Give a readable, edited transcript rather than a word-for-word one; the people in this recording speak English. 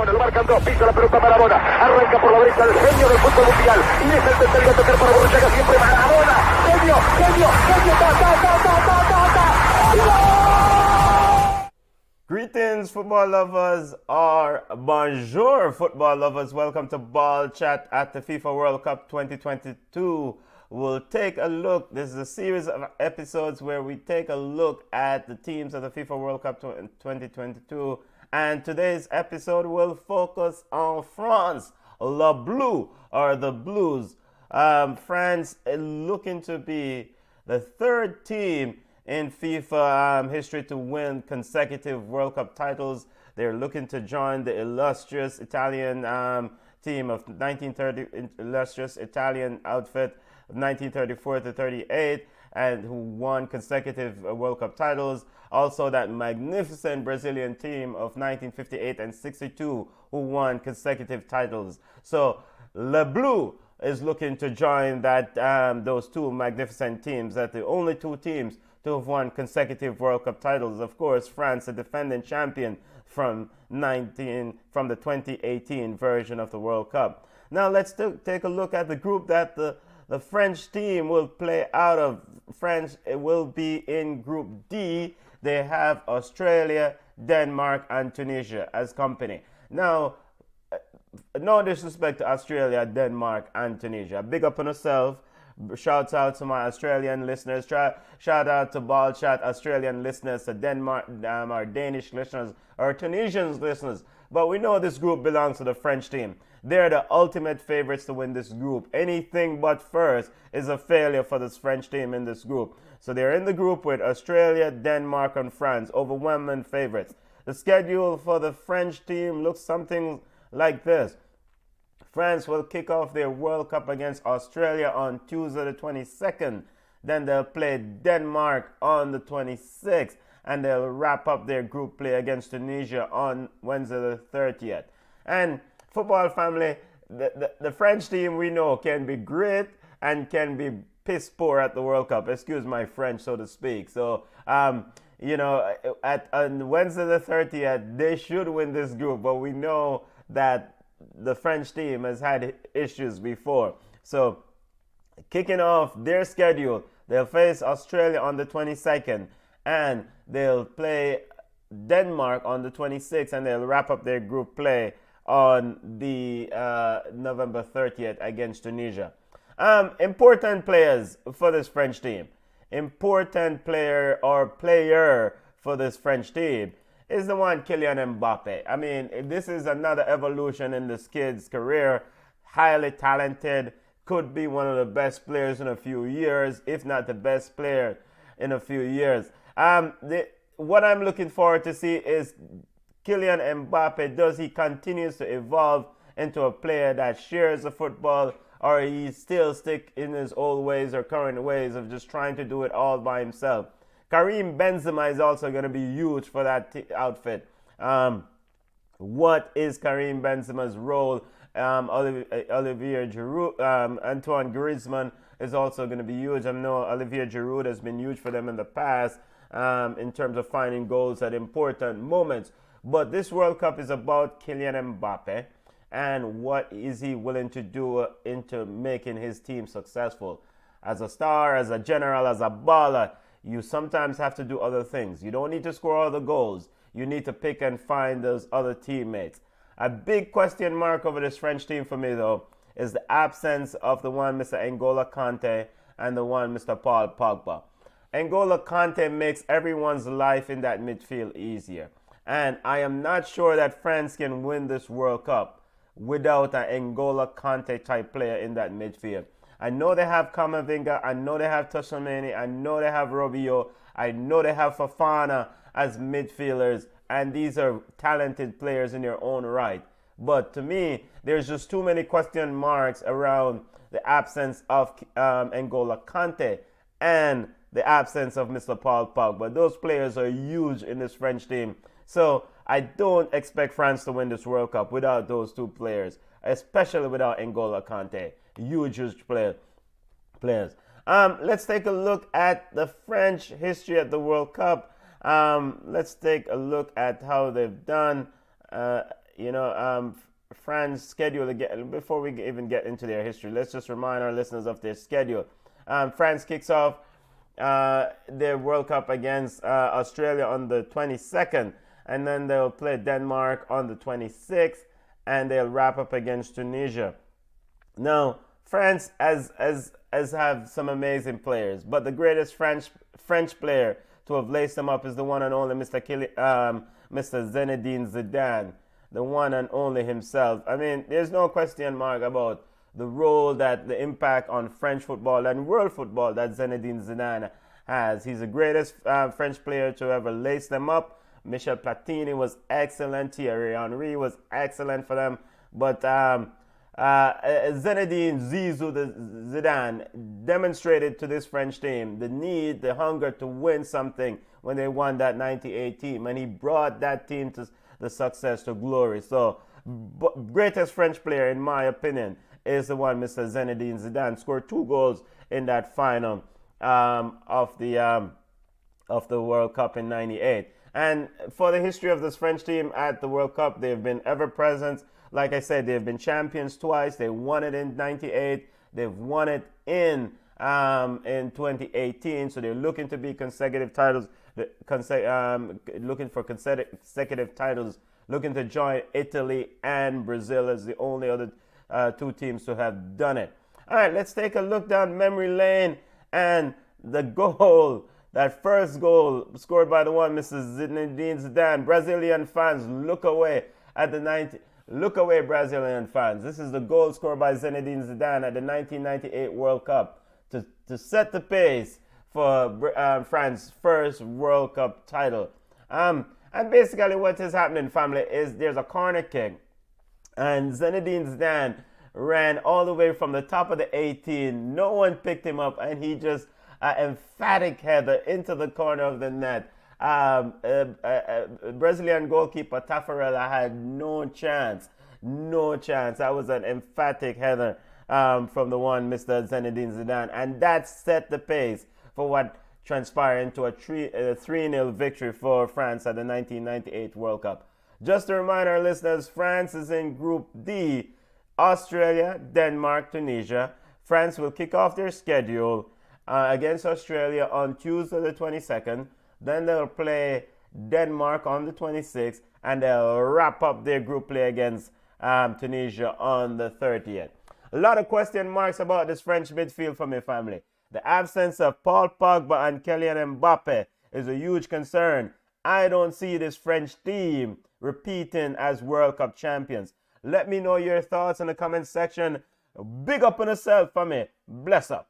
Maradona, lo marcan dos, pisa la pelota Maradona, arranca por la derecha el genio del fútbol mundial, y es el tercero a tocar para Borruchaga, siempre Maradona, genio, Greetings, football lovers, or bonjour, football lovers. Welcome to Ballchat at the FIFA World Cup 2022. We'll take a look. This is a series of episodes where we take a look at the teams of the FIFA World Cup 2022. And today's episode will focus on France, Le Bleu, or the Blues. France looking to be the third team in FIFA history to win consecutive World Cup titles. They're looking to join the illustrious Italian team of 1930, illustrious Italian outfit of 1934 to 38, and who won consecutive World Cup titles. Also, that magnificent Brazilian team of 1958 and 62, who won consecutive titles. So, Le Bleu is looking to join that those two magnificent teams. That the only two teams to have won consecutive World Cup titles. Of course, France, the defending champion from the 2018 version of the World Cup. Now let's take a look at the group that the French team will play out of. France will be in Group D. They have Australia, Denmark, and Tunisia as company. Now, no disrespect to Australia, Denmark, and Tunisia. Big up on yourself. Shouts out to my Australian listeners. Shout out to Ballchat Australian listeners, to Denmark, our Danish listeners, our Tunisian listeners. But we know this group belongs to the French team. They're the ultimate favorites to win this group. Anything but first is a failure for this French team in this group. So they're in the group with Australia, Denmark, and France, overwhelming favorites. The schedule for the French team looks something like this. France will kick off their World Cup against Australia on Tuesday the 22nd. Then they'll play Denmark on the 26th. And they'll wrap up their group play against Tunisia on Wednesday the 30th. And football family, the French team we know can be great and can be piss poor at the World Cup. Excuse my French, so to speak. So, on Wednesday the 30th, they should win this group. But we know that the French team has had issues before. So, kicking off their schedule, they'll face Australia on the 22nd, and they'll play Denmark on the 26th, and they'll wrap up their group play on the November 30th against Tunisia. Important players for this French team. Important player for this French team is the one Kylian Mbappe. I mean, this is another evolution in this kid's career. Highly talented, could be one of the best players in a few years, if not the best player in a few years. What I'm looking forward to see is Kylian Mbappe. Does he continue to evolve into a player that shares the football, or he still stick in his old ways or current ways of just trying to do it all by himself? Karim Benzema is also going to be huge for that outfit. What is Karim Benzema's role? Olivier Giroud, Antoine Griezmann is also going to be huge. I know Olivier Giroud has been huge for them in the past in terms of finding goals at important moments. But this World Cup is about Kylian Mbappe and what is he willing to do into making his team successful. As a star, as a general, as a baller, you sometimes have to do other things. You don't need to score all the goals. You need to pick and find those other teammates. A big question mark over this French team for me, though, is the absence of the one Mr. N'Golo Kanté and the one Mr. Paul Pogba. N'Golo Kanté makes everyone's life in that midfield easier. And I am not sure that France can win this World Cup without an N'Golo Kanté type player in that midfield. I know they have Camavinga, I know they have Tchouaméni, I know they have Rabiot, I know they have Fofana as midfielders, and these are talented players in their own right. But to me, there's just too many question marks around the absence of N'Golo Kanté and the absence of Mr. Paul Pogba. Those players are huge in this French team. So I don't expect France to win this World Cup without those two players, especially without N'Golo Kanté. Huge players. Let's take a look at the French history at the World Cup. Let's take a look at how they've done. you know, France schedule again. Before we even get into their history, let's just remind our listeners of their schedule. France kicks off their World Cup against Australia on the 22nd, and then they'll play Denmark on the 26th, and they'll wrap up against Tunisia. Now, France has have some amazing players, but the greatest French player to have laced them up is the one and only Mr. Zinedine Zidane, the one and only himself. I mean, there's no question mark about the role, that the impact on French football and world football that Zinedine Zidane has. He's the greatest French player to ever lace them up. Michel Platini was excellent. Thierry Henry was excellent for them. But Zinedine Zidane demonstrated to this French team the need, the hunger to win something when they won that 98 team. And he brought that team to the success, to glory. So, greatest French player, in my opinion, is the one Mr. Zinedine Zidane. Scored 2 goals in that final of the World Cup in '98. And for the history of this French team at the World Cup, they've been ever present. Like I said, they've been champions twice. They won it in '98. They've won it in 2018. So they're looking to be consecutive titles. Looking for consecutive titles. Looking to join Italy and Brazil as the only other 2 teams to have done it. All right, let's take a look down memory lane, and the goal, that first goal scored by the one Mr. Zinedine Zidane. Brazilian fans, look away at the 90. Look away, Brazilian fans. This is the goal scored by Zinedine Zidane at the 1998 World Cup to set the pace for France's first World Cup title. And basically what is happening, family, is there's a corner kick, and Zinedine Zidane ran all the way from the top of the 18. No one picked him up, and he just emphatic header into the corner of the net. Brazilian goalkeeper Taffarella had no chance. That was an emphatic header from the one Mr. Zinedine Zidane, and that set the pace for what transpired into a 3-0 victory for France at the 1998 World Cup. Just to remind our listeners, France is in Group D. Australia, Denmark, Tunisia. France will kick off their schedule against Australia on Tuesday the 22nd. Then they'll play Denmark on the 26th, and they'll wrap up their group play against Tunisia on the 30th. A lot of question marks about this French midfield for my family. The absence of Paul Pogba and Kylian Mbappe is a huge concern. I don't see this French team repeating as World Cup champions. Let me know your thoughts in the comment section. Big up on yourself for me. Bless up.